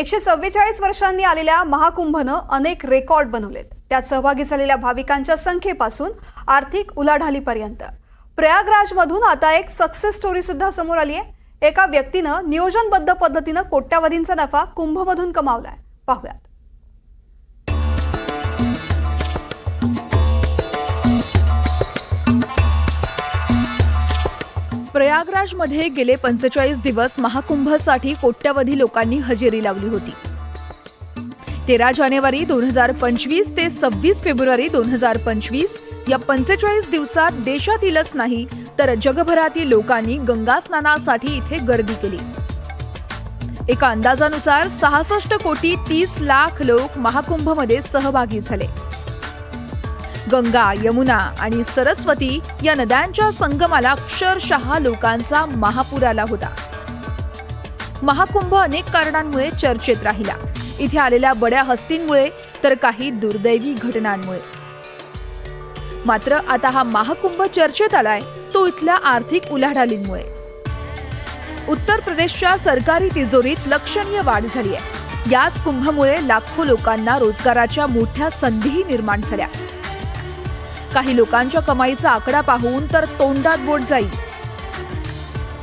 144 वर्षांनी आलेल्या महाकुंभनं अनेक रेकॉर्ड बनवलेत। त्यात सहभागी झालेल्या भाविकांच्या संख्येपासून आर्थिक उलाढालीपर्यंत प्रयागराजमधून आता एक सक्सेस स्टोरी सुद्धा समोर आली आहे। एका व्यक्तीनं नियोजनबद्ध पद्धतीनं कोट्यावधींचा नफा कुंभमधून कमावलाय। पाहूयात। प्रयागराजमध्ये गेले 45 दिवस महाकुंभसाठी कोट्यावधी लोकांनी हजेरी लावली होती। 13 जानेवारी 2025 ते 26 फेब्रुवारी 2025 या 45 दिवसात देशातीलच नाही तर जगभरातील लोकांनी गंगा स्नानासाठी इथे गर्दी केली। एका अंदाजानुसार 66 कोटी 30 लाख लोक महाकुंभमध्ये सहभागी झाले। गंगा, यमुना आणि सरस्वती या नद्यांच्या संगमाला अक्षरशः लोकांचा महापूर आला होता। महाकुंभ अनेक कारणांमुळे चर्चेत राहिला। इथे आलेल्या बड्या हस्तींमुळे तर काही दुर्दैवी घटनांमुळे। मात्र आता हा महाकुंभ चर्चेत आलाय तो इथल्या आर्थिक उलाढालींमुळे। उत्तर प्रदेशच्या सरकारी तिजोरीत लक्षणीय वाढ झाली आहे। याच कुंभामुळे लाखो लोकांना रोजगाराच्या मोठ्या संधीही निर्माण झाल्या। काही लोकांच्या कमाईचा आकडा पाहून तर तोंडात बोट जाईल।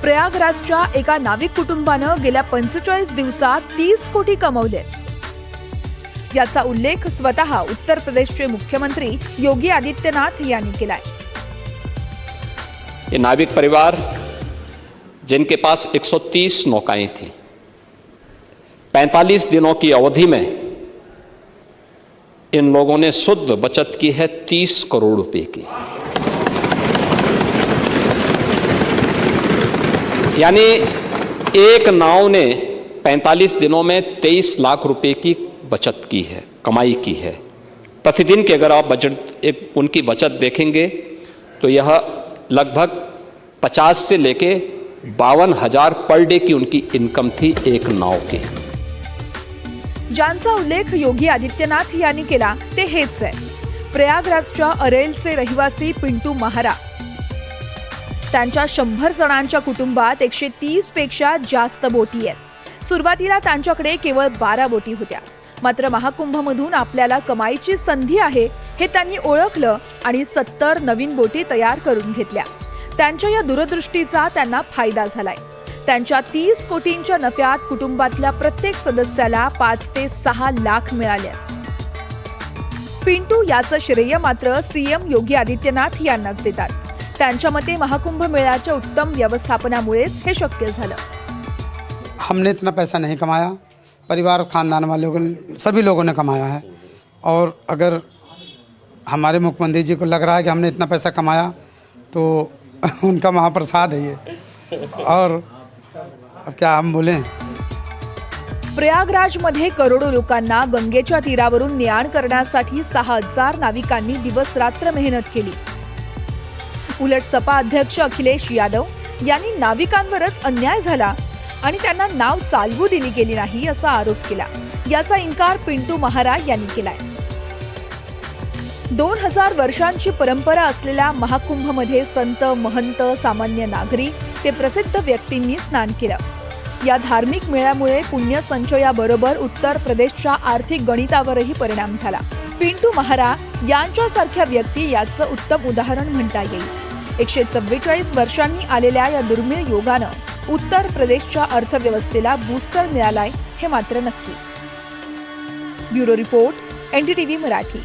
प्रयागराजच्या एका नाविक कुटुंबानं गेल्या 45 दिवसात 30 कोटी कमवले। याचा उल्लेख स्वतः उत्तर प्रदेशचे मुख्यमंत्री योगी आदित्यनाथ यांनी केलाय। ये नाविक परिवार जिनके पास 130 नौकाएं थी, 45 दिनों की अवधि में इन लोगों ने शुद्ध बचत की है 30 करोड़ रुपए की। यानी एक नाव ने 45 दिनों में 23 लाख रुपए की बचत की है, कमाई की है। प्रतिदिन के अगर आप उनकी बचत देखेंगे तो यह लगभग 50 से लेके 52,000 पर डे की उनकी इनकम थी एक नाव की। ज्यांचा उल्लेख योगी आदित्यनाथ यांनी केला ते हेच आहे प्रयागराजच्या अरेलचे रहिवासी पिंटू महारा। त्यांच्या 100 जणांच्या कुटुंबात 130 पेक्षा जास्त बोटी आहेत। सुरुवातीला त्यांच्याकडे केवळ 12 बोटी होत्या। मात्र महाकुंभमधून आपल्याला कमाईची संधी आहे हे त्यांनी ओळखलं आणि 70 नवीन बोटी तयार करून घेतल्या। त्यांच्या या दूरदृष्टीचा त्यांना फायदा झालाय। त्यांच्या 30 कोटींच्या नफ्यात कुटुंबातल्या प्रत्येक सदस्याला 5 ते 6 लाख मिळाले। पिंटू याचं श्रेय मात्र सीएम योगी आदित्यनाथ यांनाच देतात। त्यांच्या मते महाकुंभ मेळ्याच्या उत्तम व्यवस्थापनामुळेच हे शक्य झालं। हमने इतना पैसा नहीं कमाया, परिवार खानदान वालों सभी लोगों ने कमाया है। और अगर हमारे मुख्यमंत्री जी को लग रहा है कि हमने इतना पैसा कमाया तो उनका महाप्रसाद है ये। और अब क्या हम बोलें। प्रयागराजमध्ये करोडो लोकांना गंगेच्या तीरावरून ने-आण करण्यासाठी 6000 नाविकांनी दिवस रात्र मेहनत केली। उलट सपा अध्यक्ष अखिलेश यादव यांनी नाविकांवरच अन्याय झाला आणि त्यांना नाव चालवू दिली गेली नाही असा आरोप केला। याचा इन्कार पिंटू महारा यांनी केलाय। 2000 वर्षांची परंपरा असलेल्या महाकुंभमध्ये संत, महंत, सामान्य नागरिक ते प्रसिद्ध व्यक्तींनी स्नान केलं। या धार्मिक मेळ्यामुळे पुण्य संचयाबरोबर उत्तर प्रदेशच्या आर्थिक गणितावरही परिणाम झाला। पिंटू महारा यांच्यासारख्या व्यक्ती याचं उत्तम उदाहरण म्हणता येईल। 144 वर्षांनी आलेल्या या दुर्मिळ योगानं उत्तर प्रदेशच्या अर्थव्यवस्थेला बूस्टर मिळालाय हे मात्र नक्की। Bureau report, NDTV Marathi.